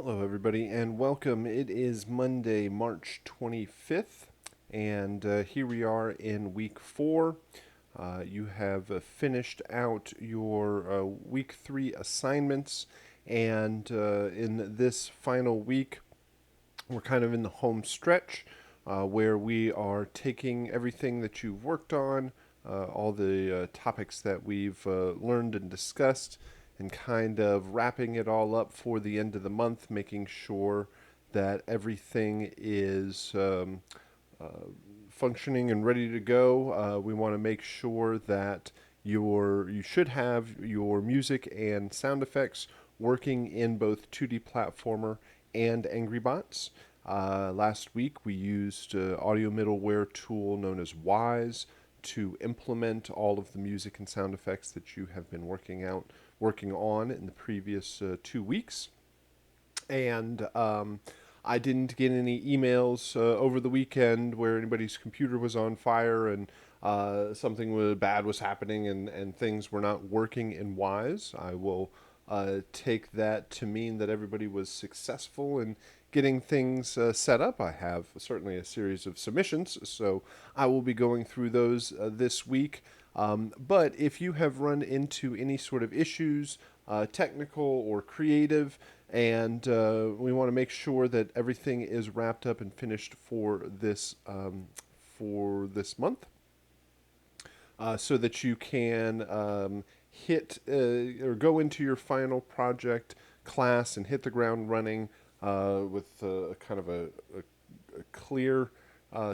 Hello, everybody, and welcome. It is Monday, March 25th, and here we are in week 4. You have finished out your week 3 assignments, and in this final week, we're kind of in the home stretch where we are taking everything that you've worked on, all the topics that we've learned and discussed, and kind of wrapping it all up for the end of the month, making sure that everything is functioning and ready to go. We want to make sure that you should have your music and sound effects working in both 2D platformer and Angry Bots. Last week we used audio middleware tool known as Wise to implement all of the music and sound effects that you have been working on in the previous 2 weeks. And I didn't get any emails over the weekend where anybody's computer was on fire and bad was happening and things were not working in Wise. I will take that to mean that everybody was successful in getting things set up. I have certainly a series of submissions, so I will be going through those this week. But if you have run into any sort of issues, technical or creative, and we want to make sure that everything is wrapped up and finished for this month, so that you can hit or go into your final project class and hit the ground running with kind of a clear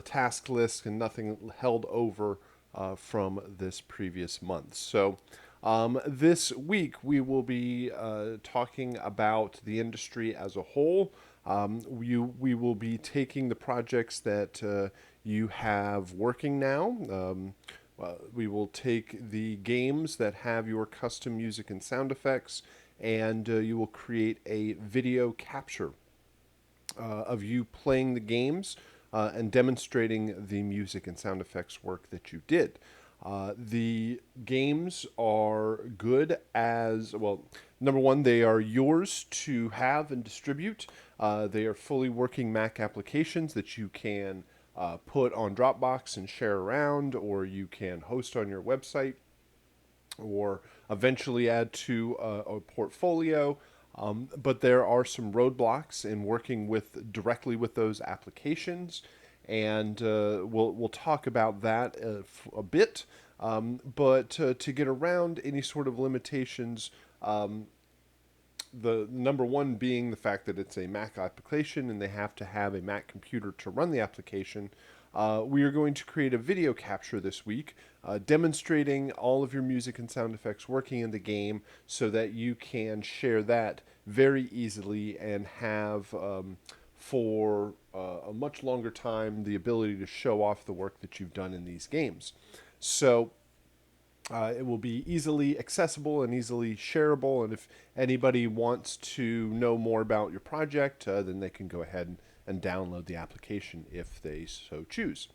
task list and nothing held over from this previous month. So, this week we will be talking about the industry as a whole. We will be taking the projects that you have working now. We will take the games that have your custom music and sound effects, and you will create a video capture of you playing the games and demonstrating the music and sound effects work that you did. The games are good as well. Number one, they are yours to have and distribute. They are fully working Mac applications that you can put on Dropbox and share around, or you can host on your website, or eventually add to a portfolio. But there are some roadblocks in working with directly with those applications, and we'll talk about that a bit. But to get around any sort of limitations, the number one being the fact that it's a Mac application and they have to have a Mac computer to run the application. We are going to create a video capture this week demonstrating all of your music and sound effects working in the game so that you can share that very easily and have, for a much longer time, the ability to show off the work that you've done in these games. So, it will be easily accessible and easily shareable. And if anybody wants to know more about your project, then they can go ahead and download the application if they so choose.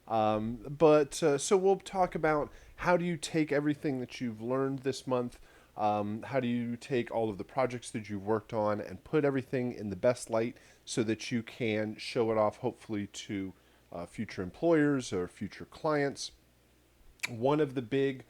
So we'll talk about how do you take everything that you've learned this month, how do you take all of the projects that you've worked on and put everything in the best light so that you can show it off, hopefully, to future employers or future clients. One of the big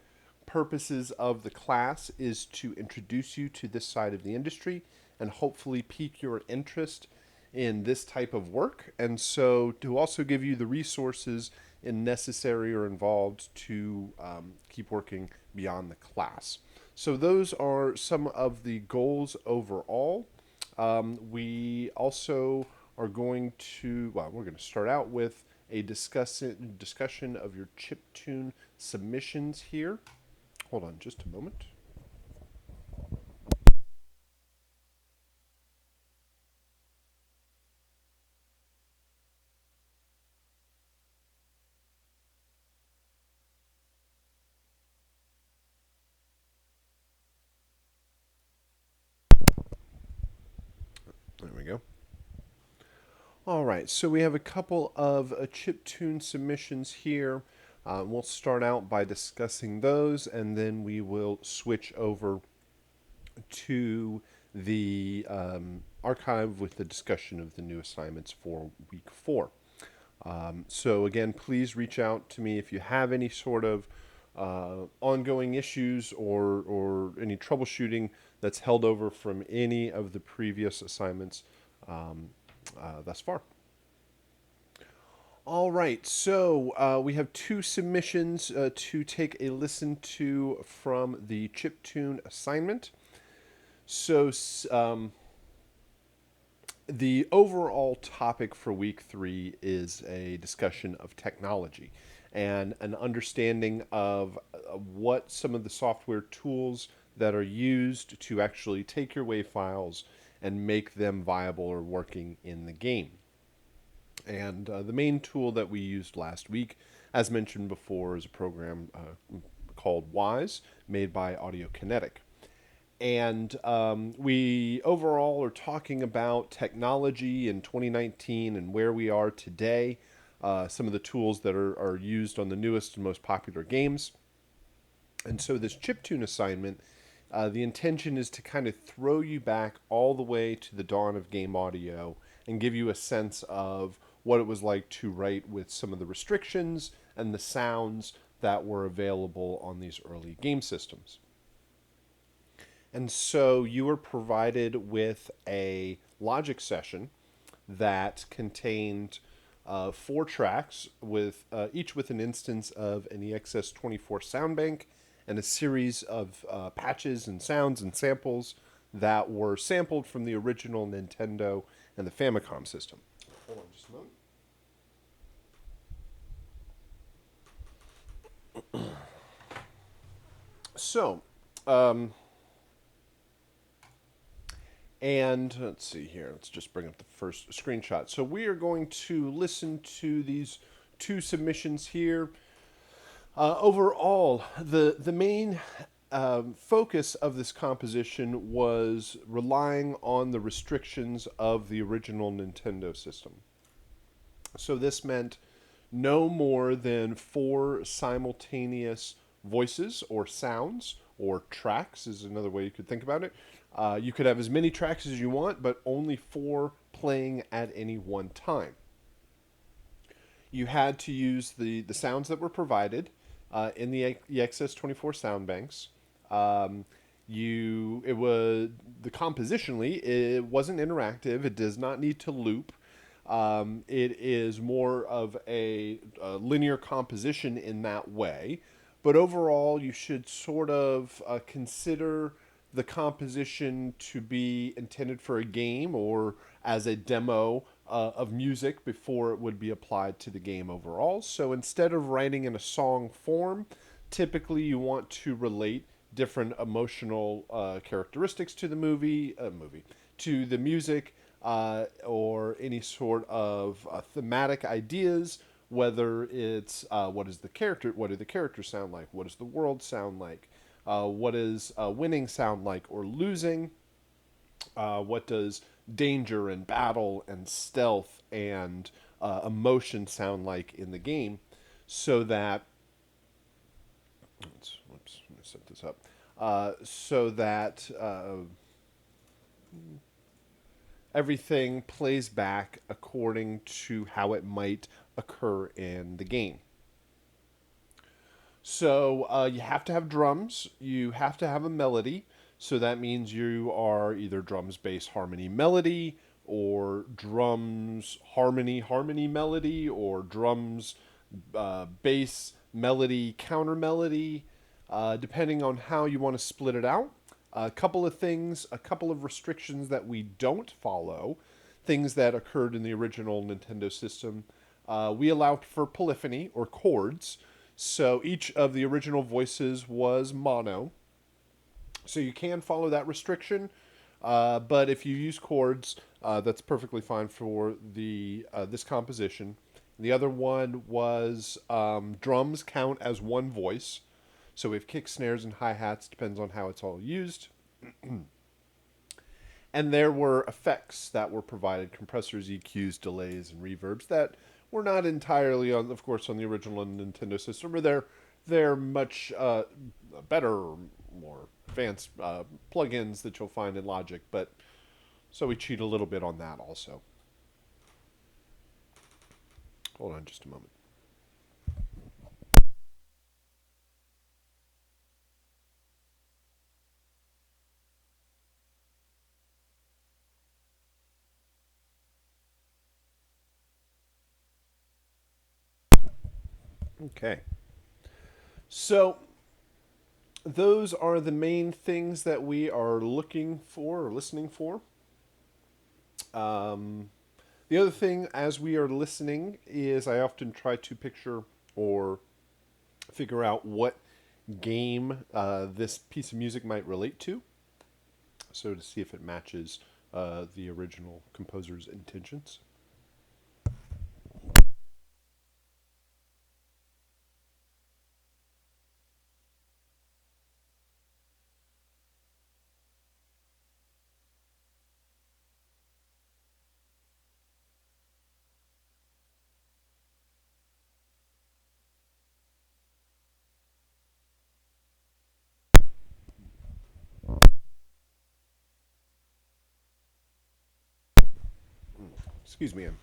purposes of the class is to introduce you to this side of the industry and hopefully pique your interest in this type of work. And so to also give you the resources necessary or involved to keep working beyond the class. So those are some of the goals overall. We also are going to, well, we're going to start out with a discussion of your chiptune submissions here. Hold on just a moment. There we go. All right, so we have a couple of chiptune submissions here. We'll start out by discussing those, and then we will switch over to the archive with the discussion of the new assignments for week 4. So again, please reach out to me if you have any sort of ongoing issues or any troubleshooting that's held over from any of the previous assignments thus far. All right, so we have 2 submissions to take a listen to from the chiptune assignment. So the overall topic for week 3 is a discussion of technology and an understanding of what some of the software tools that are used to actually take your WAV files and make them viable or working in the game. And the main tool that we used last week, as mentioned before, is a program called Wise, made by Audio Kinetic. And we overall are talking about technology in 2019 and where we are today, some of the tools that are used on the newest and most popular games. And so this chiptune assignment, the intention is to kind of throw you back all the way to the dawn of game audio and give you a sense of what it was like to write with some of the restrictions and the sounds that were available on these early game systems. And so you were provided with a Logic session that contained 4 tracks, with each with an instance of an EXS-24 sound bank and a series of patches and sounds and samples that were sampled from the original Nintendo and the Famicom system. Hold on just a moment. So, and let's see here. Let's just bring up the first screenshot. So we are going to listen to these 2 submissions here. Overall, the main focus of this composition was relying on the restrictions of the original Nintendo system. So this meant no more than 4 simultaneous voices or sounds, or tracks is another way you could think about it. You could have as many tracks as you want, but only 4 playing at any one time. You had to use the sounds that were provided in the EXS-24 sound banks. It was compositionally, it wasn't interactive. It does not need to loop. It is more of a linear composition in that way. But overall, you should sort of consider the composition to be intended for a game or as a demo of music before it would be applied to the game overall. So instead of writing in a song form, typically you want to relate different emotional characteristics to the to the music, or any sort of thematic ideas. Whether it's what do the characters sound like? What does the world sound like? What does winning sound like, or losing? What does danger and battle and stealth and emotion sound like in the game? So that let me set this up. So that everything plays back according to how it might occur in the game. So you have to have drums. You have to have a melody. So that means you are either drums, bass, harmony, melody, or drums, harmony, harmony, melody, or drums, bass, melody, counter melody, depending on how you want to split it out. A couple of things, a couple of restrictions that we don't follow, things that occurred in the original Nintendo system. We allowed for polyphony, or chords. So each of the original voices was mono. So you can follow that restriction, but if you use chords, that's perfectly fine for this composition. The other one was drums count as one voice. So we have kick, snares, and hi-hats, depends on how it's all used. And there were effects that were provided, compressors, EQs, delays, and reverbs that were not entirely on, of course, on the original Nintendo system, or they're much better, more advanced plugins that you'll find in Logic, but so we cheat a little bit on that also. Hold on just a moment. Okay. So those are the main things that we are looking for or listening for. The other thing, as we are listening, is I often try to picture or figure out what game this piece of music might relate to. So to see if it matches the original composer's intentions. Excuse me, I'm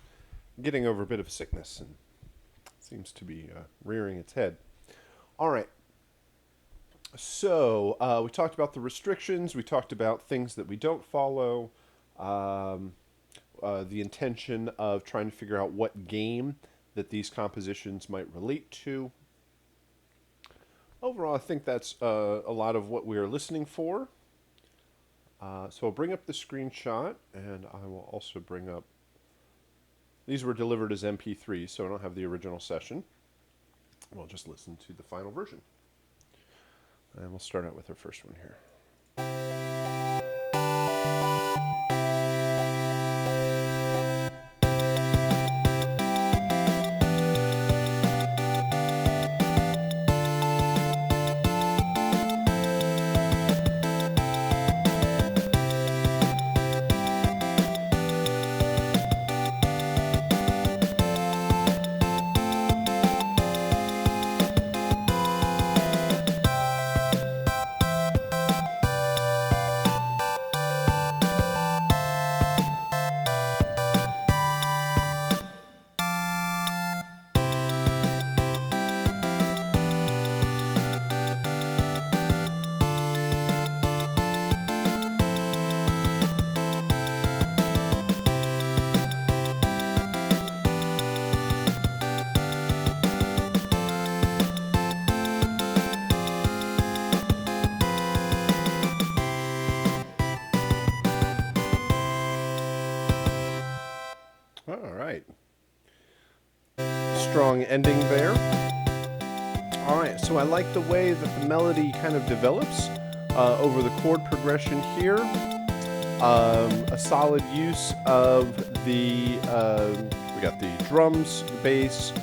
getting over a bit of sickness and seems to be rearing its head. All right. So we talked about the restrictions. We talked about things that we don't follow. Um, the intention of trying to figure out what game that these compositions might relate to. Overall, I think that's a lot of what we are listening for. So I'll bring up the screenshot, and I will also bring up. These were delivered as MP3, so I don't have the original session. We'll just listen to the final version. And we'll start out with our first one here. All right. Strong ending there. All right, so I like the way that the melody kind of develops over the chord progression here. A solid use of the, we got the drums, the bass,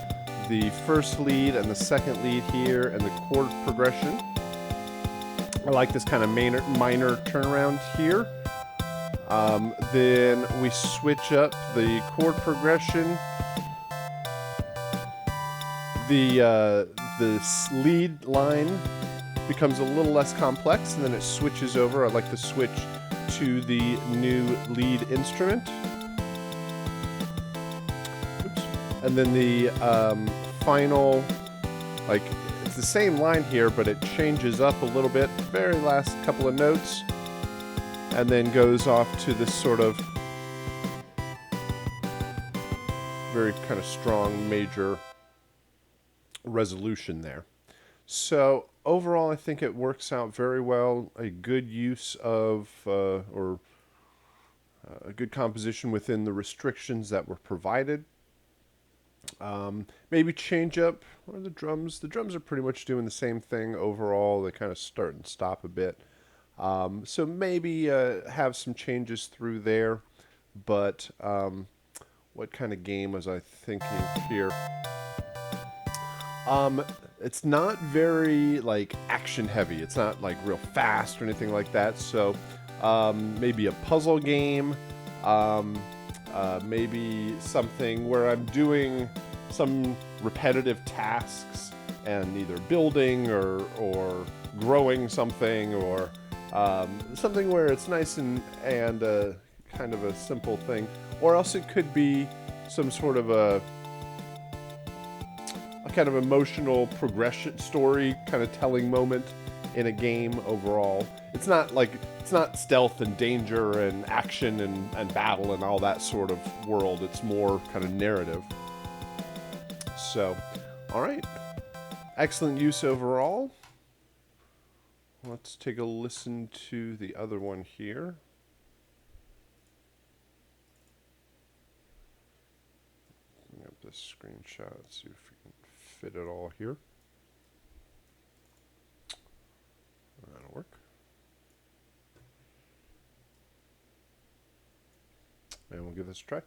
the first lead and the second lead here, and the chord progression. I like this kind of minor turnaround here. Then we switch up the chord progression. The lead line becomes a little less complex, and then it switches over. I like to switch to the new lead instrument. Oops. And then the final, like, it's the same line here, but it changes up a little bit, very last couple of notes, and then goes off to this sort of very kind of strong major resolution there. So overall, I think it works out very well. A good use of, or a good composition within the restrictions that were provided. Maybe change up or the drums. The drums are pretty much doing the same thing overall. They kind of start and stop a bit. So maybe have some changes through there. But what kind of game was I thinking here? It's not very like action heavy. It's not like real fast or anything like that. So maybe a puzzle game. Maybe something where I'm doing some repetitive tasks and either building or growing something or Something where it's nice and kind of a simple thing, or else it could be some sort of a kind of emotional progression story kind of telling moment in a game overall. It's not stealth and danger and action and battle and all that sort of world. It's more kind of narrative. So, all right. Excellent use overall. Let's take a listen to the other one here. Bring up this screenshot, see if we can fit it all here. That'll work. And we'll give this a try.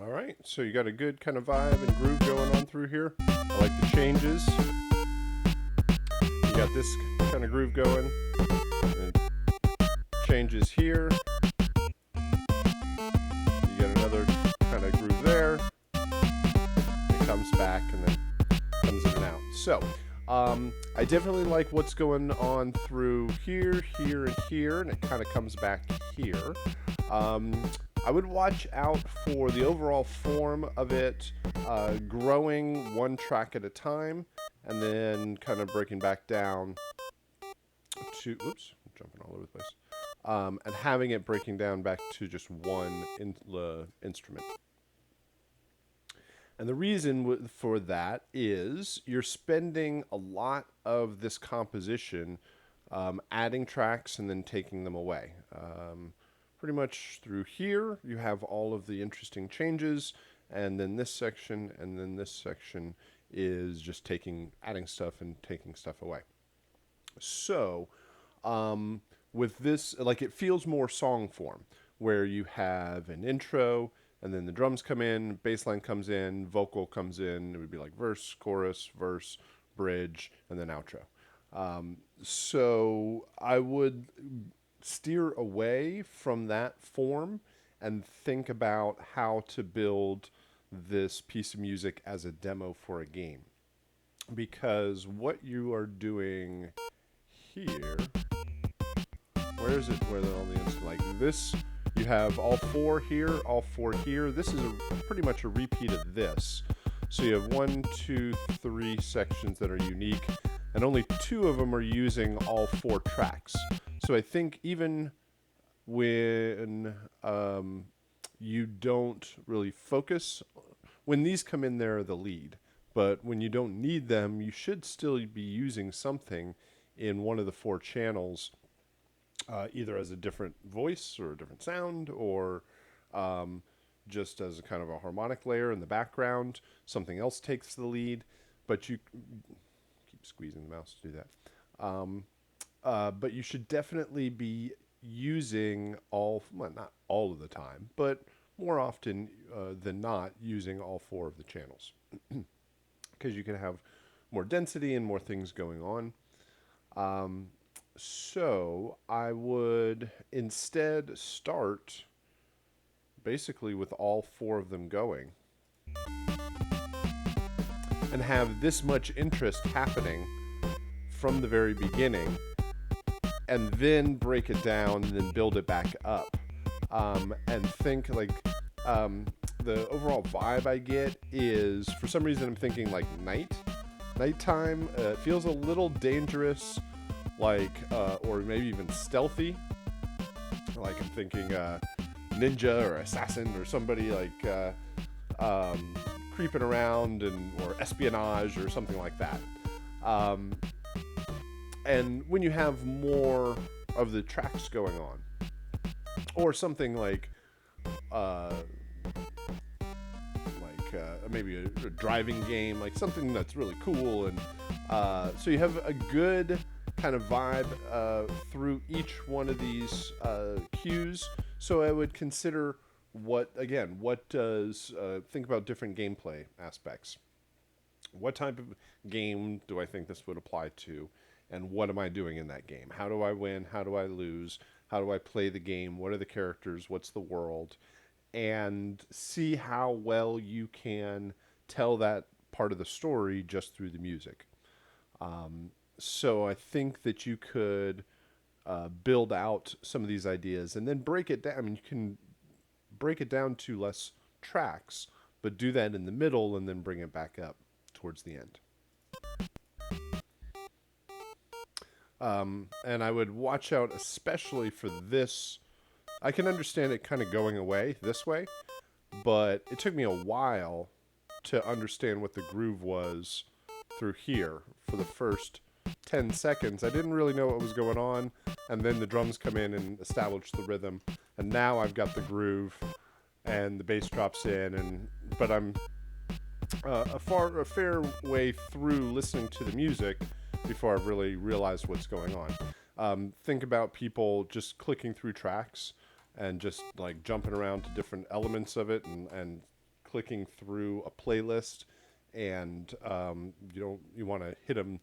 All right, so you got a good kind of vibe and groove going on through here. I like the changes. You got this kind of groove going. And changes here. You get another kind of groove there. It comes back and then comes in and out. So, I definitely like what's going on through here, here, and here, and it kind of comes back here. I would watch out for the overall form of it growing one track at a time and then kind of breaking back down to, oops, I'm jumping all over the place, and having it breaking down back to just one instrument. And the reason for that is you're spending a lot of this composition adding tracks and then taking them away. Pretty much through here, you have all of the interesting changes, and then this section, and then this section is just adding stuff and taking stuff away. So, with this, like, it feels more song form, where you have an intro, and then the drums come in, bass line comes in, vocal comes in. It would be like verse, chorus, verse, bridge, and then outro. So I would steer away from that form and think about how to build this piece of music as a demo for a game. Because what you are doing here, where is it where all the instruments, like this, you have all four here, all four here. This is pretty much a repeat of this. So you have 1, 2, 3 sections that are unique, and only 2 of them are using all 4 tracks. So I think even when you don't really focus, when these come in, they're the lead. But when you don't need them, you should still be using something in one of the 4 channels, either as a different voice or a different sound, or just as a kind of a harmonic layer in the background. Something else takes the lead, but you keep squeezing the mouse to do that. But you should definitely be using all, well, not all of the time, but more often than not, using all 4 of the channels. because you can have more density and more things going on. So I would instead start basically with all four of them going and have this much interest happening from the very beginning, and then break it down and then build it back up. And think like the overall vibe I get is, for some reason, I'm thinking like nighttime. Feels a little dangerous, like or maybe even stealthy. Like I'm thinking ninja or assassin or somebody like creeping around, or espionage or something like that. And when you have more of the tracks going on, or something like maybe a driving game, like something that's really cool, and so you have a good kind of vibe through each one of these cues. So I would consider what does think about different gameplay aspects. What type of game do I think this would apply to, and what am I doing in that game? How do I win? How do I lose? How do I play the game? What are the characters? What's the world? And see how well you can tell that part of the story just through the music. So I think that you could build out some of these ideas and then break it down. I mean, you can break it down to less tracks, but do that in the middle and then bring it back up towards the end. And I would watch out especially for this. I can understand it kind of going away this way, but it took me a while to understand what the groove was through here for the first 10 seconds. I didn't really know what was going on, and then the drums come in and establish the rhythm, and now I've got the groove, and the bass drops in, but I'm a fair way through listening to the music before I've really realized what's going on. Think about people just clicking through tracks and just like jumping around to different elements of it, and clicking through a playlist, and you want to hit them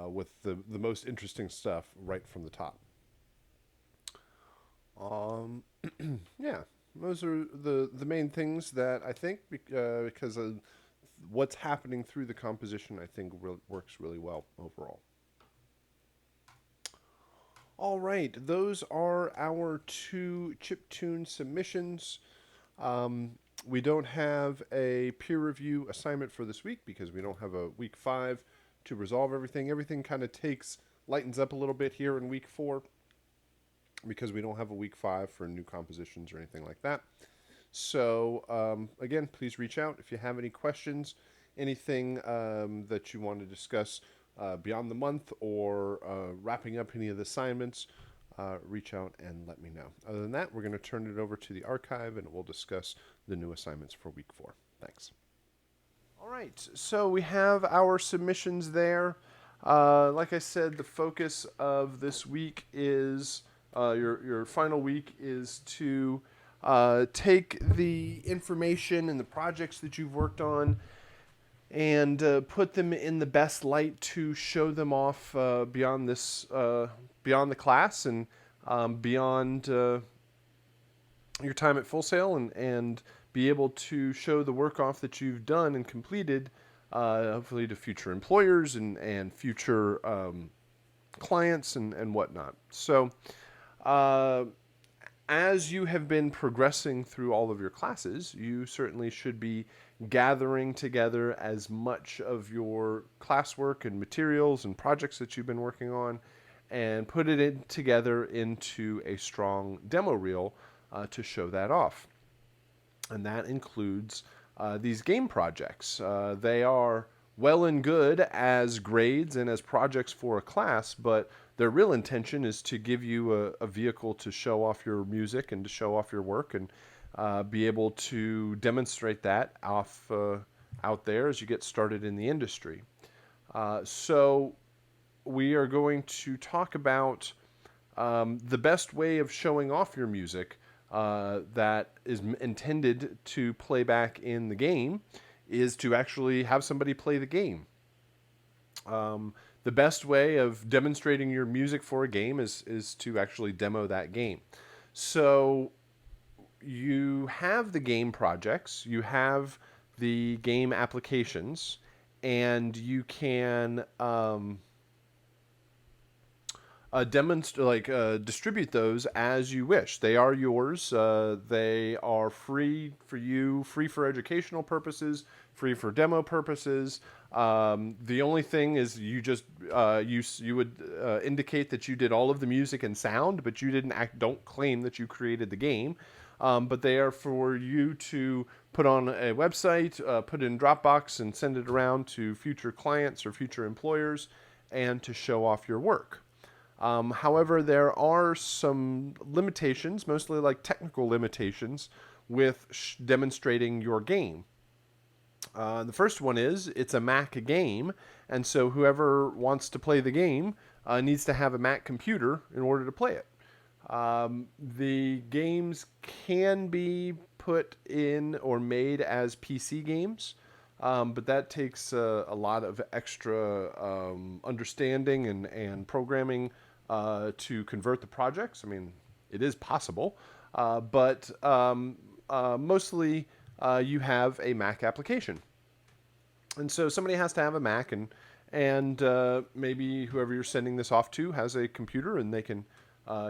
with the most interesting stuff right from the top. Yeah, those are the main things that I think, because of what's happening through the composition, I think works really well overall. All right, those are our two chiptune submissions. We don't have a peer review assignment for this week because we don't have a week 5 to resolve everything. Everything kind of lightens up a little bit here in week 4 because we don't have a week 5 for new compositions or anything like that. So again, please reach out if you have any questions, anything that you want to discuss beyond the month, or wrapping up any of the assignments. Reach out and let me know. Other than that, we're going to turn it over to the archive, and we'll discuss the new assignments for week 4. Thanks. All right, so we have our submissions there. Like I said, the focus of this week is your final week is to take the information and the projects that you've worked on and put them in the best light to show them off beyond the class, and beyond your time at Full Sail, and be able to show the work off that you've done and completed, hopefully to future employers and future clients and whatnot. So as you have been progressing through all of your classes, you certainly should be gathering together as much of your classwork and materials and projects that you've been working on, and put it together into a strong demo reel to show that off. And that includes these game projects. They are well and good as grades and as projects for a class, but their real intention is to give you a vehicle to show off your music and to show off your work, and be able to demonstrate that off out there as you get started in the industry. So we are going to talk about the best way of showing off your music that is intended to play back in the game is to actually have somebody play the game. The best way of demonstrating your music for a game is to actually demo that game. So you have the game projects, you have the game applications, and you can distribute those as you wish. They are yours. They are free for you, free for educational purposes, free for demo purposes. The only thing is you would indicate that you did all of the music and sound, but you don't claim that you created the game. But they are for you to put on a website, put in Dropbox, and send it around to future clients or future employers, and to show off your work. However, there are some limitations, mostly like technical limitations, with demonstrating your game. The first one is it's a Mac game, and so whoever wants to play the game needs to have a Mac computer in order to play it. The games can be put in or made as PC games, but that takes a lot of extra understanding and programming to convert the projects. I mean, it is possible, but mostly you have a Mac application. And so somebody has to have a Mac, and maybe whoever you're sending this off to has a computer, and they can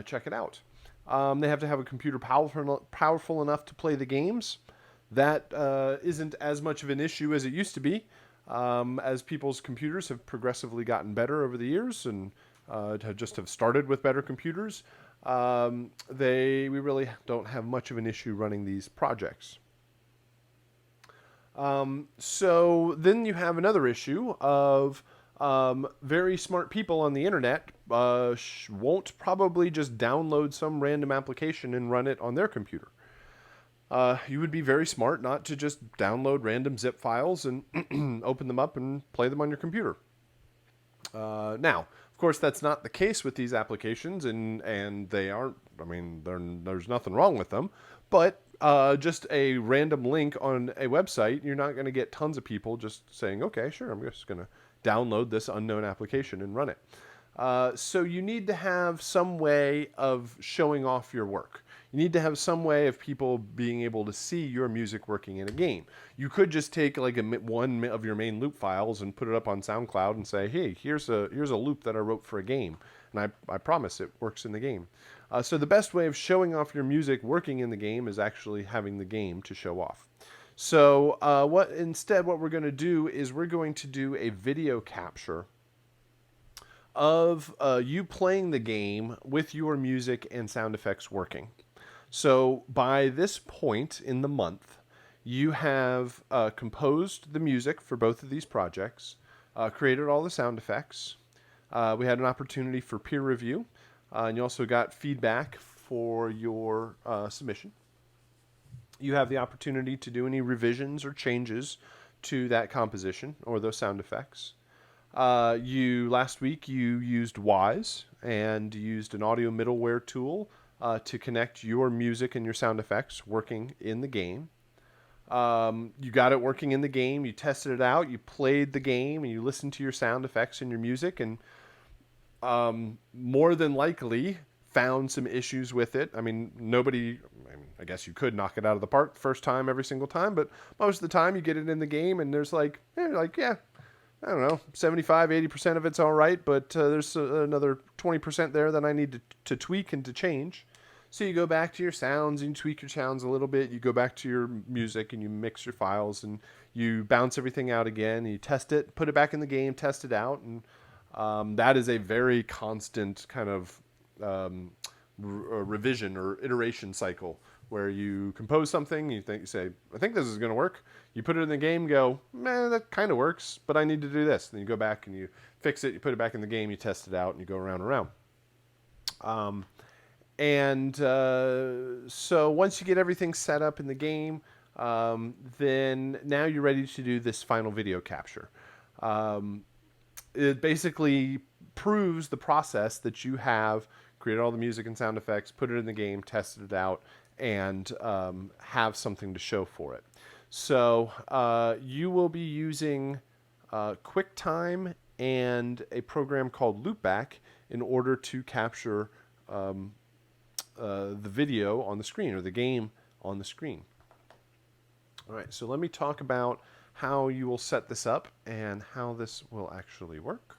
check it out. They have to have a computer powerful enough to play the games. That isn't as much of an issue as it used to be, as people's computers have progressively gotten better over the years and have started with better computers. We really don't have much of an issue running these projects. So then you have another issue of very smart people on the internet won't probably just download some random application and run it on their computer. You would be very smart not to just download random zip files and open them up and play them on your computer. Now, of course, that's not the case with these applications, and they aren't. I mean, there's nothing wrong with them, but just a random link on a website, you're not going to get tons of people just saying, "Okay, sure, I'm just going to download this unknown application and run it." So you need to have some way of showing off your work. You need to have some way of people being able to see your music working in a game. You could just take like one of your main loop files and put it up on SoundCloud and say, "Hey, here's a loop that I wrote for a game, and I promise it works in the game." So the best way of showing off your music working in the game is actually having the game to show off. So what we're going to do is we're going to do a video capture of you playing the game with your music and sound effects working. So by this point in the month, you have composed the music for both of these projects, created all the sound effects. We had an opportunity for peer review, and you also got feedback for your submission. You have the opportunity to do any revisions or changes to that composition or those sound effects. Last week you used Wise and used an audio middleware tool to connect your music and your sound effects working in the game. You got it working in the game, you tested it out, you played the game, and you listened to your sound effects and your music, and more than likely found some issues with it. I mean, I guess you could knock it out of the park the first time every single time, but most of the time you get it in the game and there's I don't know, 75, 80% of it's all right, but there's another 20% there that I need to tweak and to change. So you go back to your sounds and you tweak your sounds a little bit. You go back to your music and you mix your files and you bounce everything out again. And you test it, put it back in the game, test it out. And that is a very constant kind of revision or iteration cycle where you compose something, you say, I think this is going to work. You put it in the game, go, man, that kind of works, but I need to do this. Then you go back and you fix it, you put it back in the game, you test it out, and you go around and around. So once you get everything set up in the game, then now you're ready to do this final video capture. It basically proves the process that you have created all the music and sound effects, put it in the game, tested it out, and have something to show for it. So you will be using QuickTime and a program called Loopback in order to capture the video on the screen or the game on the screen. All right, so let me talk about how you will set this up and how this will actually work.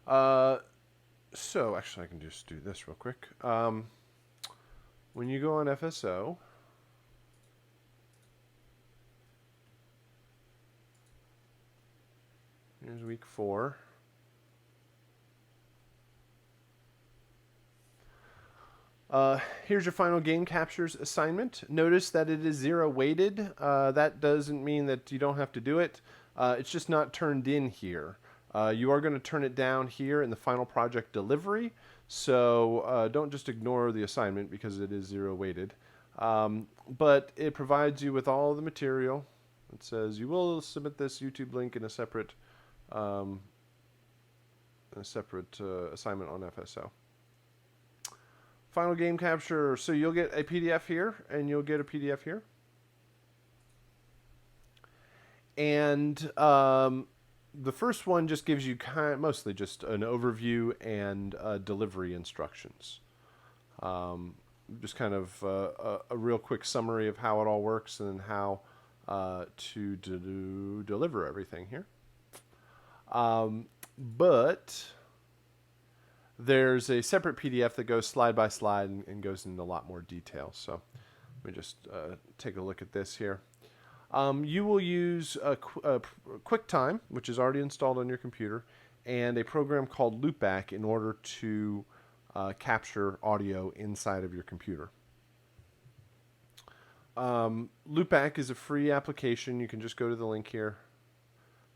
So actually I can just do this real quick. When you go on FSO, here's week 4. Here's your final game captures assignment. Notice that it is 0 weighted. That doesn't mean that you don't have to do it. It's just not turned in here. You are going to turn it down here in the final project delivery. So don't just ignore the assignment because it is 0 weighted. But it provides you with all the material. It says you will submit this YouTube link in a separate assignment on FSO. Final game capture. So you'll get a PDF here, and you'll get a PDF here. And the first one just gives you mostly just an overview and delivery instructions. Just kind of a real quick summary of how it all works and how to deliver everything here. But there's a separate PDF that goes slide by slide and goes into a lot more detail. So let me just take a look at this here. You will use QuickTime, which is already installed on your computer, and a program called Loopback in order to capture audio inside of your computer. Loopback is a free application. You can just go to the link here.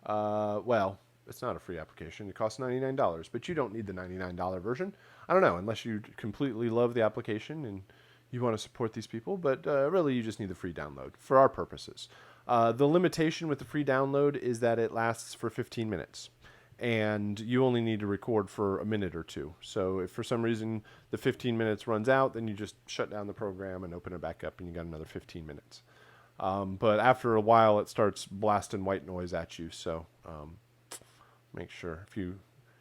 Well, it's not a free application. It costs $99, but you don't need the $99 version. I don't know, unless you completely love the application and you want to support these people, but really you just need the free download for our purposes. The limitation with the free download is that it lasts for 15 minutes, and you only need to record for a minute or two. So if for some reason the 15 minutes runs out, then you just shut down the program and open it back up, and you got another 15 minutes. But after a while, it starts blasting white noise at you, so make sure if you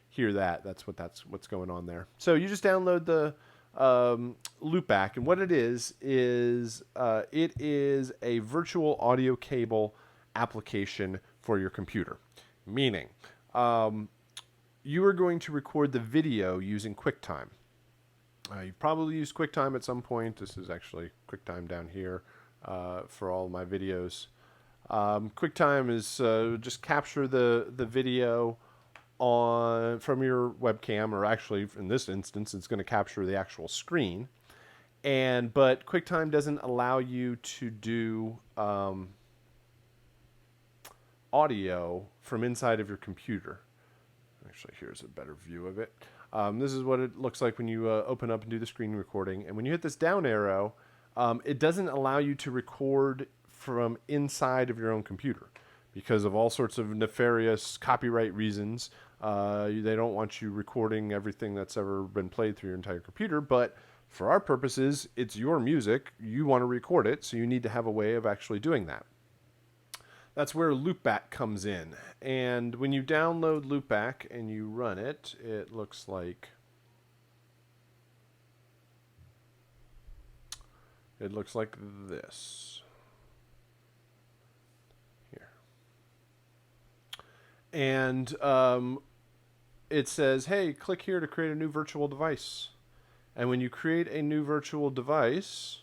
hear that, that's what's going on there. So you just download the Loopback, and what it is it is a virtual audio cable application for your computer. Meaning, you are going to record the video using QuickTime. You've probably used QuickTime at some point. This is actually QuickTime down here for all my videos. QuickTime is just capture the video from your webcam, or actually in this instance it's going to capture the actual screen, but QuickTime doesn't allow you to do audio from inside of your computer. Actually, here's a better view of it. This is what it looks like when you open up and do the screen recording, and when you hit this down arrow, it doesn't allow you to record from inside of your own computer because of all sorts of nefarious copyright reasons. They don't want you recording everything that's ever been played through your entire computer, but for our purposes, it's your music. You want to record it, so you need to have a way of actually doing that. That's where Loopback comes in. And when you download Loopback and you run it, it looks like this. Here. And it says, hey, click here to create a new virtual device. And when you create a new virtual device,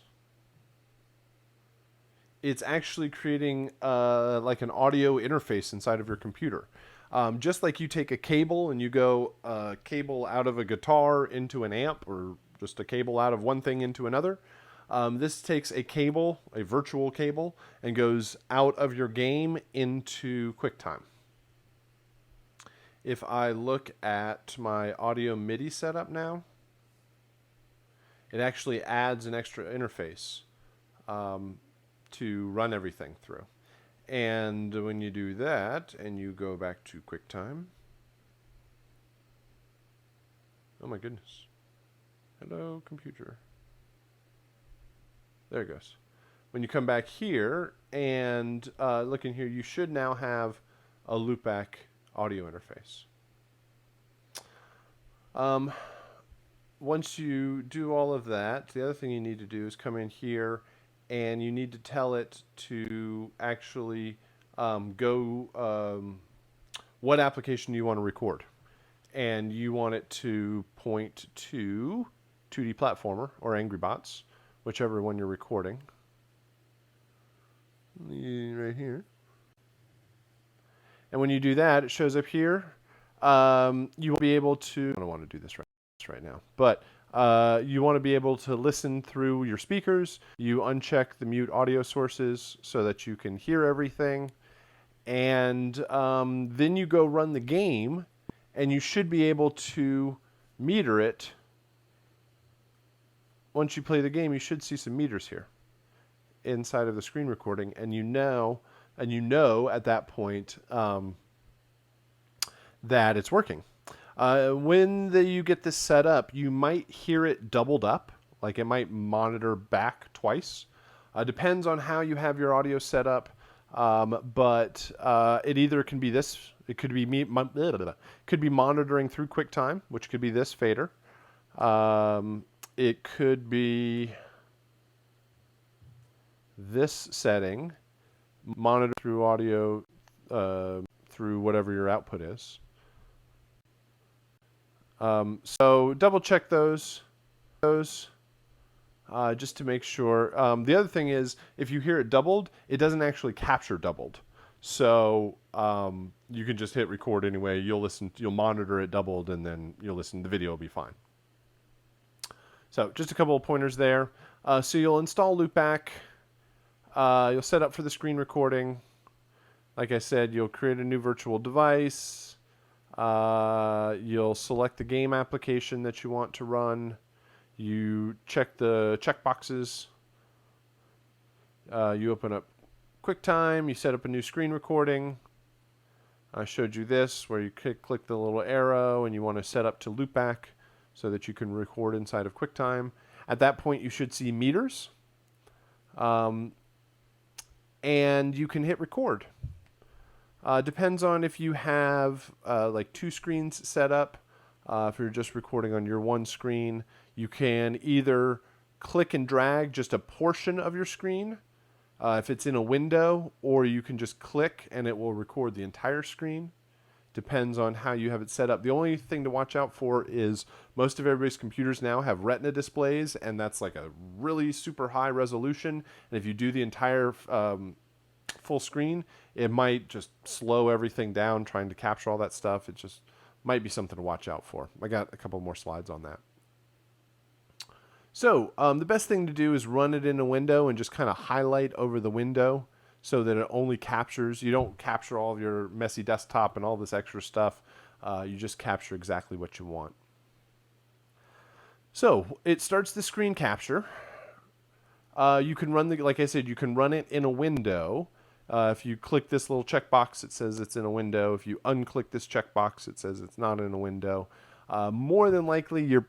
it's actually creating like an audio interface inside of your computer. Just like you take a cable and you go cable out of a guitar into an amp, or just a cable out of one thing into another. This takes a cable, a virtual cable, and goes out of your game into QuickTime. If I look at my audio MIDI setup now, it actually adds an extra interface to run everything through. And when you do that and you go back to QuickTime, oh my goodness. Hello, computer. There it goes. when you come back here and look in here, you should now have a loopback audio interface. Once you do all of that, the other thing you need to do is come in here and you need to tell it to actually what application you want to record. And you want it to point to 2D Platformer or Angry Bots, whichever one you're recording. Right here. And when you do that, it shows up here. You will be able to, I don't want to do this right now, but you want to be able to listen through your speakers. You uncheck the mute audio sources so that you can hear everything. And then you go run the game, and you should be able to meter it. Once you play the game, you should see some meters here inside of the screen recording, and you know at that point that it's working. When you get this set up, you might hear it doubled up, like it might monitor back twice. Depends on how you have your audio set up, but it either can be this. It could be monitoring through QuickTime, which could be this fader. It could be this setting, monitor through audio through whatever your output is. So double check those just to make sure. The other thing is, if you hear it doubled, it doesn't actually capture doubled. So you can just hit record anyway. You'll monitor it doubled, and then you'll listen. The video will be fine. So just a couple of pointers there. So you'll install Loopback. You'll set up for the screen recording. Like I said, you'll create a new virtual device. You'll select the game application that you want to run. You check the checkboxes. You open up QuickTime. You set up a new screen recording. I showed you this where you click the little arrow and you want to set up to Loopback so that you can record inside of QuickTime. At that point, you should see meters. And you can hit record. Depends on if you have like 2 screens set up. If you're just recording on your one screen, you can either click and drag just a portion of your screen if it's in a window, or you can just click and it will record the entire screen. Depends on how you have it set up. The only thing to watch out for is most of everybody's computers now have Retina displays, and that's like a really super high resolution. And if you do the entire full screen, it might just slow everything down trying to capture all that stuff. It just might be something to watch out for. I got a couple more slides on that. So the best thing to do is run it in a window and just kind of highlight over the window so that it only captures. You don't capture all of your messy desktop and all this extra stuff. You just capture exactly what you want. So it starts the screen capture. You can run like I said, you can run it in a window. If you click this little checkbox, it says it's in a window. If you unclick this checkbox, it says it's not in a window. More than likely, you've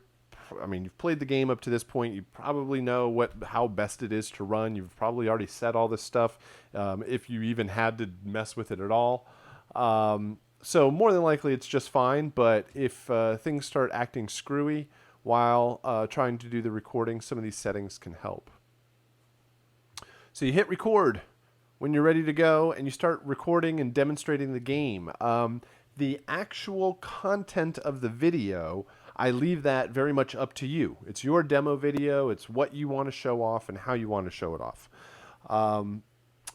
played the game up to this point. You probably know how best it is to run. You've probably already set all this stuff, if you even had to mess with it at all. So more than likely, it's just fine. But if things start acting screwy while trying to do the recording, some of these settings can help. So you hit record when you're ready to go, and you start recording and demonstrating the game. The actual content of the video, I leave that very much up to you. It's your demo video. It's what you want to show off and how you want to show it off.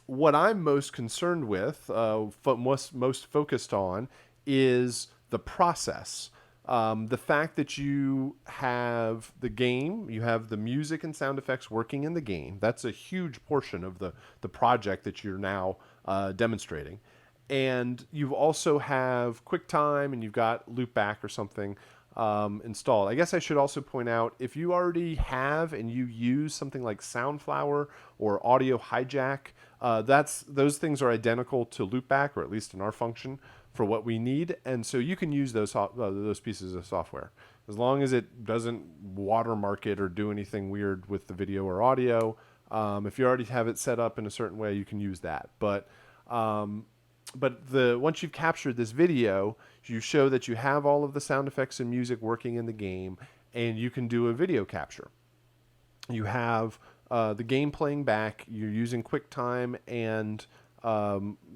What I'm most concerned with, most focused on, is the process. The fact that you have the game, you have the music and sound effects working in the game. That's a huge portion of the project that you're now demonstrating. And you also have QuickTime and you've got Loopback or something installed. I guess I should also point out, if you already have and you use something like Soundflower or Audio Hijack, those things are identical to Loopback, or at least in our function, for what we need. And so you can use those pieces of software. As long as it doesn't watermark it or do anything weird with the video or audio, If you already have it set up in a certain way, you can use that. But once you've captured this video, you show that you have all of the sound effects and music working in the game, and you can do a video capture. You have the game playing back. You're using QuickTime and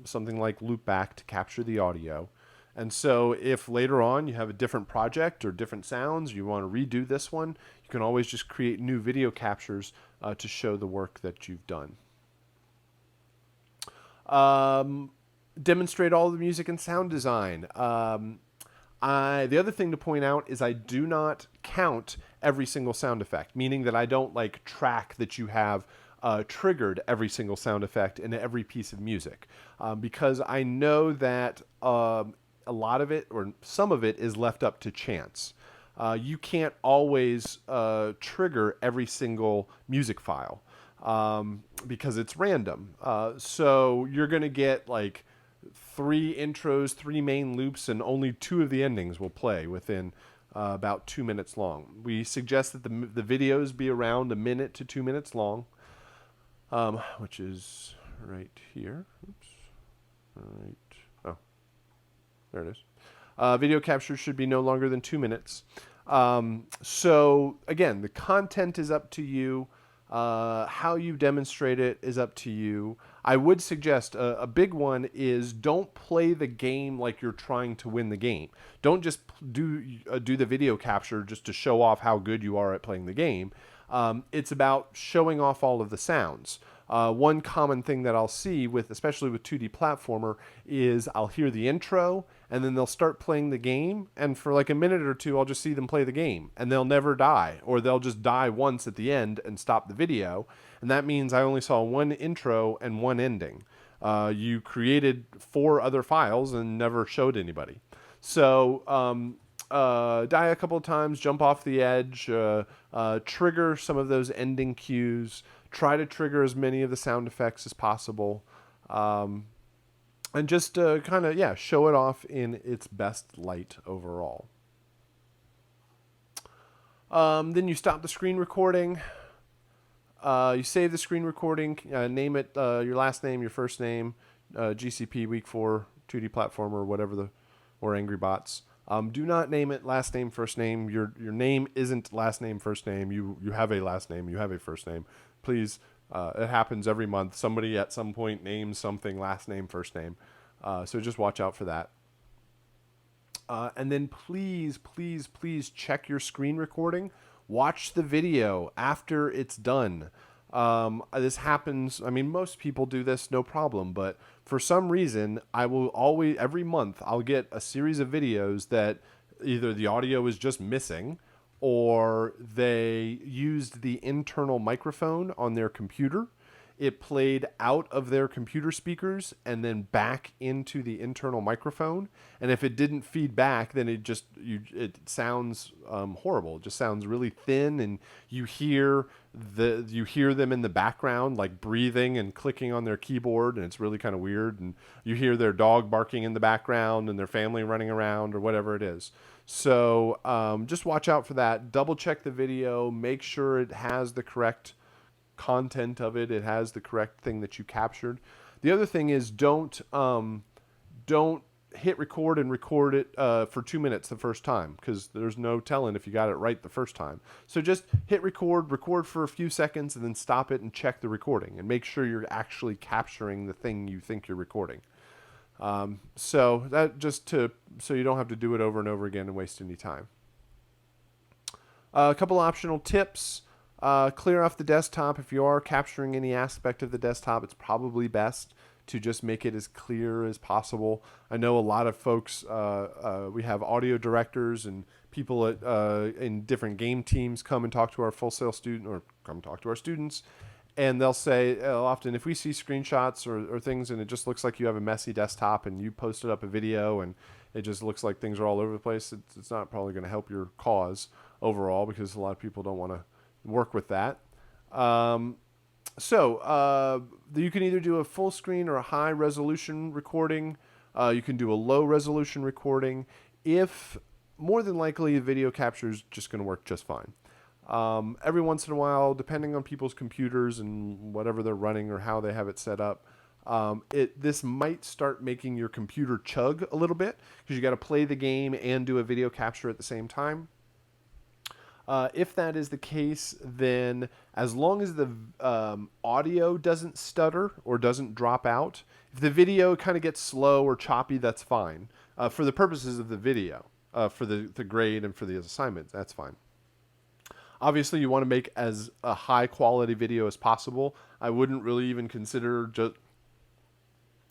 something like Loopback to capture the audio. And so if later on you have a different project or different sounds, you want to redo this one, you can always just create new video captures to show the work that you've done. Demonstrate all the music and sound design. The other thing to point out is I do not count every single sound effect, meaning that I don't like track that you have triggered every single sound effect in every piece of music, because I know that a lot of it or some of it is left up to chance. You can't always trigger every single music file because it's random. So you're going to get like 3 intros, 3 main loops, and only 2 of the endings will play within about 2 minutes long. We suggest that the videos be around 1 minute to 2 minutes long, which is right here. Oops. Right. Oh, there it is. Video capture should be no longer than 2 minutes. So again, the content is up to you. How you demonstrate it is up to you. I would suggest a big one is don't play the game like you're trying to win the game. Don't just do the video capture just to show off how good you are at playing the game. It's about showing off all of the sounds. One common thing that I'll see especially with 2D platformer, is I'll hear the intro and then they'll start playing the game, and for like a minute or two I'll just see them play the game and they'll never die, or they'll just die once at the end and stop the video, and that means I only saw 1 intro and 1 ending. You created 4 other files and never showed anybody. So die a couple of times, jump off the edge, trigger some of those ending cues, try to trigger as many of the sound effects as possible, and just kind of, show it off in its best light overall. Then you stop the screen recording. You save the screen recording, name it your last name, your first name, GCP, Week4, 2D platformer, whatever or Angry Bots. Do not name it last name, first name. Your name isn't last name, first name. You have a last name. You have a first name. Please, it happens every month. Somebody at some point names something last name, first name. So just watch out for that. And then please, please, please check your screen recording. Watch the video after it's done. This happens. I mean, most people do this, no problem. But for some reason, I will always, every month, I'll get a series of videos that either the audio is just missing, or they used the internal microphone on their computer. It played out of their computer speakers and then back into the internal microphone. And if it didn't feed back, then it sounds horrible. It just sounds really thin, and you hear them in the background, like breathing and clicking on their keyboard, and it's really kind of weird. And you hear their dog barking in the background and their family running around or whatever it is. So just watch out for that. Double check the video. Make sure it has the correct content of it. It has the correct thing that you captured. The other thing is don't hit record and record it for 2 minutes the first time, because there's no telling if you got it right the first time. So just hit record for a few seconds, and then stop it and check the recording and make sure you're actually capturing the thing you think you're recording. So you don't have to do it over and over again and waste any time. A couple optional tips. Clear off the desktop. If you are capturing any aspect of the desktop, it's probably best to just make it as clear as possible. I know a lot of folks, we have audio directors and people in different game teams come and talk to our Full Sail student, or come talk to our students, and they'll say often, if we see screenshots or things and it just looks like you have a messy desktop and you posted up a video and it just looks like things are all over the place, it's not probably going to help your cause overall, because a lot of people don't want to work with that. So you can either do a full screen or a high resolution recording. You can do a low resolution recording. If more than likely the video capture is just going to work just fine. Every once in a while, depending on people's computers and whatever they're running or how they have it set up, this might start making your computer chug a little bit because you got to play the game and do a video capture at the same time. If that is the case, then as long as the audio doesn't stutter or doesn't drop out, if the video kind of gets slow or choppy, that's fine. For the purposes of the video, for the grade and for the assignment, that's fine. Obviously, you want to make as a high quality video as possible. I wouldn't really even consider just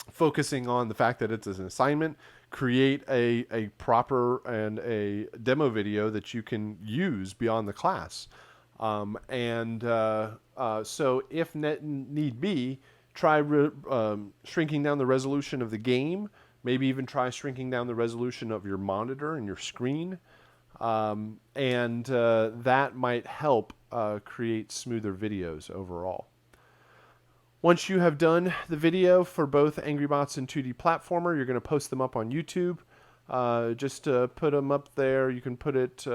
focusing on the fact that it's an assignment. Create a proper and a demo video that you can use beyond the class. So if need be, try shrinking down the resolution of the game. Maybe even try shrinking down the resolution of your monitor and your screen. That might help create smoother videos overall. Once you have done the video for both AngryBots and 2D Platformer, you're going to post them up on YouTube. Just put them up there. You can put it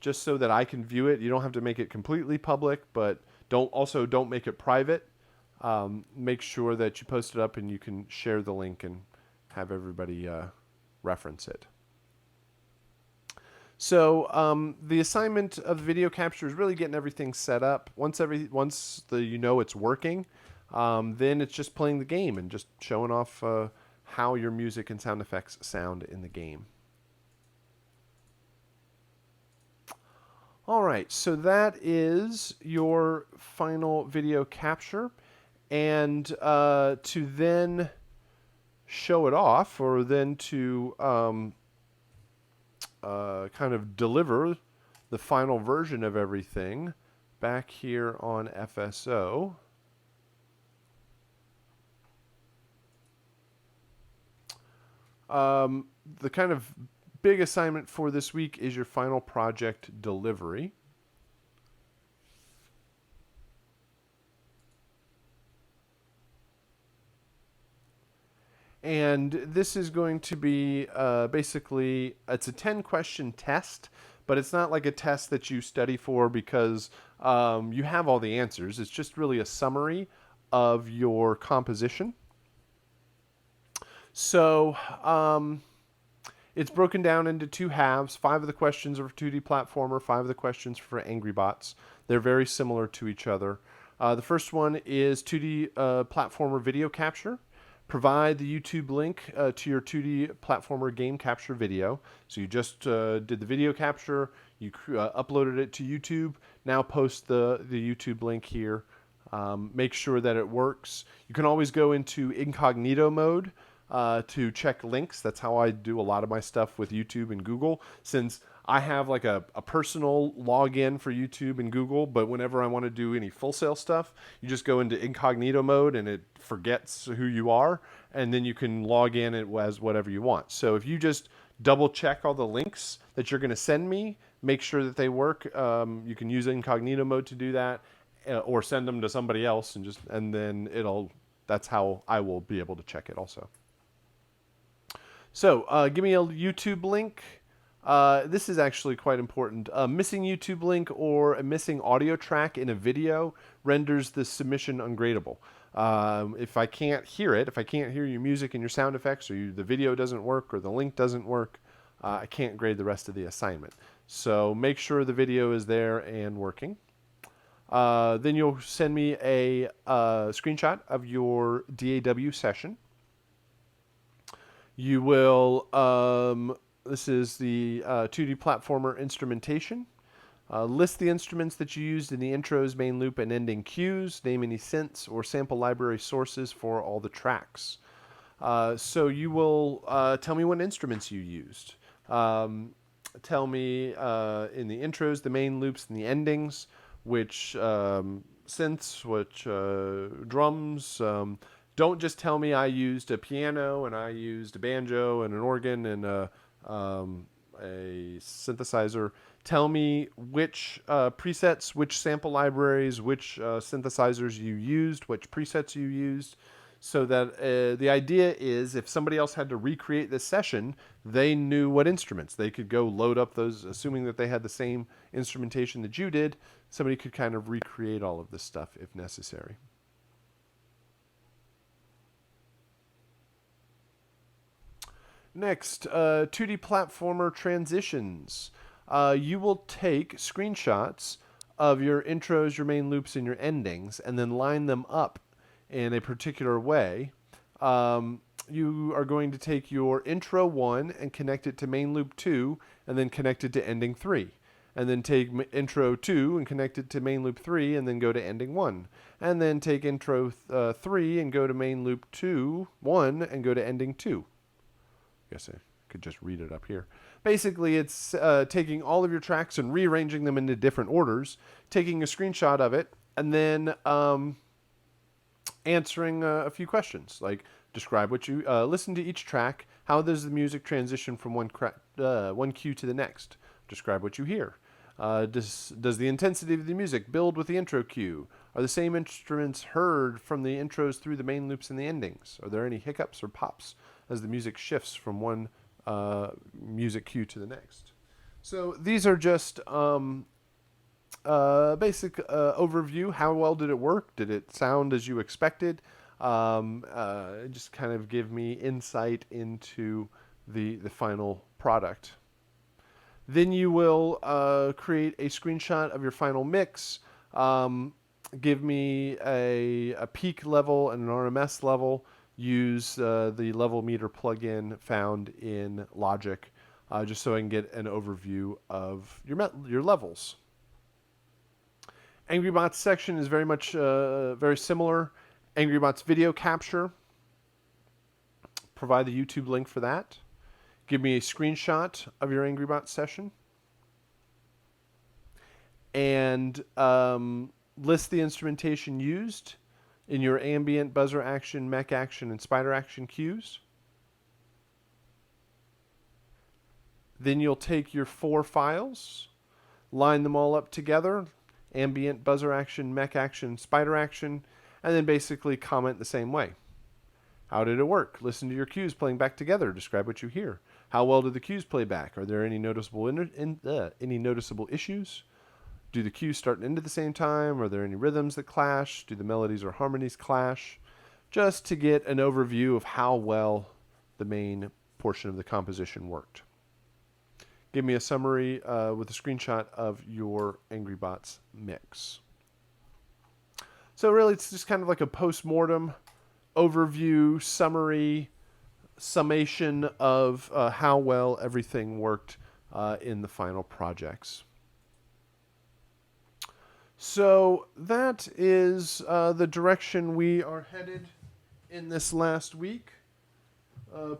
just so that I can view it. You don't have to make it completely public, but don't make it private. Make sure that you post it up and you can share the link and have everybody reference it. So the assignment of the video capture is really getting everything set up. Once it's working, then it's just playing the game and just showing off how your music and sound effects sound in the game. All right, so that is your final video capture. And to then show it off, or then to kind of deliver the final version of everything back here on FSO. The kind of big assignment for this week is your final project delivery. And this is going to be basically, it's a 10-question test, but it's not like a test that you study for because you have all the answers. It's just really a summary of your composition. So it's broken down into two halves. 5 of the questions are for 2D Platformer, 5 of the questions for AngryBots. They're very similar to each other. The first one is 2D Platformer video capture. Provide the YouTube link to your 2D Platformer game capture video. So you just did the video capture, you uploaded it to YouTube, now post the YouTube link here. Make sure that it works. You can always go into incognito mode to check links. That's how I do a lot of my stuff with YouTube and Google, since I have like a personal login for YouTube and Google, but whenever I want to do any Full Sail stuff, you just go into incognito mode and it forgets who you are, and then you can log in as whatever you want. So if you just double check all the links that you're going to send me, make sure that they work. You can use incognito mode to do that, or send them to somebody else, and then that's how I will be able to check it also. So give me a YouTube link. This is actually quite important. A missing YouTube link or a missing audio track in a video renders the submission ungradable. If I can't hear it, if I can't hear your music and your sound effects, or the video doesn't work, or the link doesn't work, I can't grade the rest of the assignment. So make sure the video is there and working. Then you'll send me a screenshot of your DAW session. You will, this is the 2D Platformer instrumentation. List the instruments that you used in the intros, main loop, and ending cues. Name any synths or sample library sources for all the tracks. So you will tell me what instruments you used. Tell me in the intros, the main loops, and the endings, which synths, which drums. Don't just tell me I used a piano and I used a banjo and an organ and a synthesizer. Tell me which presets, which sample libraries, which synthesizers you used, which presets you used. so that the idea is if somebody else had to recreate this session, they knew what instruments. They could go load up those, assuming that they had the same instrumentation that you did. Somebody could kind of recreate all of this stuff if necessary. Next, 2D platformer transitions. You will take screenshots of your intros, your main loops, and your endings, and then line them up in a particular way. You are going to take your intro 1 and connect it to main loop 2, and then connect it to ending 3. And then take intro 2 and connect it to main loop 3, and then go to ending 1. And then take intro 3 and go to main loop 1, and go to ending 2. I guess I could just read it up here. Basically, it's taking all of your tracks and rearranging them into different orders, taking a screenshot of it, and then answering a few questions, like describe what you listen to each track. How does the music transition from one cue to the next? Describe what you hear. Does the intensity of the music build with the intro cue? Are the same instruments heard from the intros through the main loops and the endings? Are there any hiccups or pops as the music shifts from one music cue to the next? So these are just basic overview. How well did it work? Did it sound as you expected? Just kind of give me insight into the final product. Then you will create a screenshot of your final mix. Give me a peak level and an RMS level. Use the level meter plugin found in Logic, just so I can get an overview of your levels. AngryBots section is very much very similar. AngryBots video capture. Provide the YouTube link for that. Give me a screenshot of your AngryBots session. And list the instrumentation used in your ambient, buzzer action, mech action, and spider action cues. Then you'll take your 4 files, line them all up together, ambient, buzzer action, mech action, spider action, and then basically comment the same way. How did it work? Listen to your cues playing back together. Describe what you hear. How well did the cues play back? Are there any noticeable issues? Do the cues start and end at the same time? Are there any rhythms that clash? Do the melodies or harmonies clash? Just to get an overview of how well the main portion of the composition worked. Give me a summary with a screenshot of your AngryBots mix. So really, it's just kind of like a post-mortem overview, summary, summation of how well everything worked in the final projects. So that is the direction we are headed in this last week.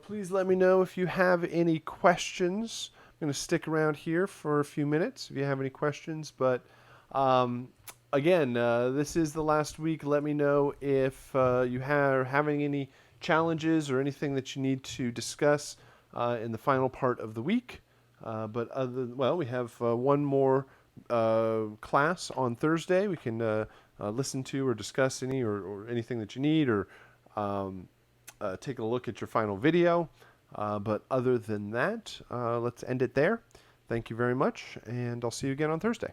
Please let me know if you have any questions. I'm going to stick around here for a few minutes if you have any questions. But again, this is the last week. Let me know if you are having any challenges or anything that you need to discuss in the final part of the week. But we have one more class on Thursday. We can listen to or discuss any or anything that you need, or take a look at your final video. But other than that, let's end it there. Thank you very much, and I'll see you again on Thursday.